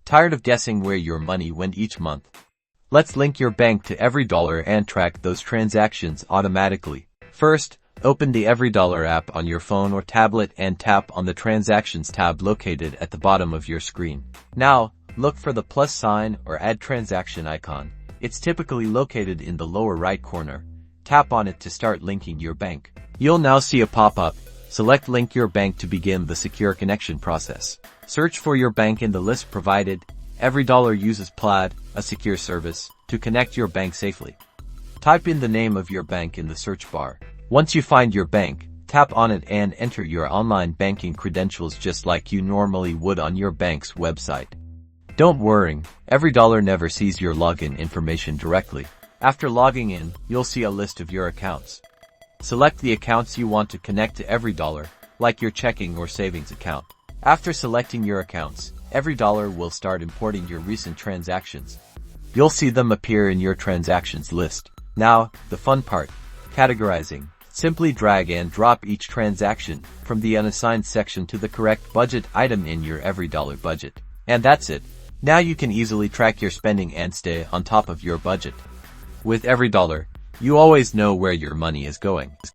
Tired of guessing where your money went each month? Let's link your bank to EveryDollar and track those transactions automatically. First, open the EveryDollar app on your phone or tablet and tap on the Transactions tab located at the bottom of your screen. Now, look for the plus sign or add transaction icon. It's typically located in the lower right corner. Tap on it to start linking your bank. You'll now see a pop-up. Select Link Your Bank to begin the secure connection process. Search for your bank in the list provided. EveryDollar uses Plaid, a secure service, to connect your bank safely. Type in the name of your bank in the search bar. Once you find your bank, tap on it and enter your online banking credentials just like you normally would on your bank's website. Don't worry, EveryDollar never sees your login information directly. After logging in, you'll see a list of your accounts. Select the accounts you want to connect to EveryDollar, like your checking or savings account. After selecting your accounts, EveryDollar will start importing your recent transactions. You'll see them appear in your transactions list. Now, the fun part, categorizing. Simply drag and drop each transaction from the unassigned section to the correct budget item in your EveryDollar budget. And that's it. Now you can easily track your spending and stay on top of your budget. With EveryDollar, you always know where your money is going.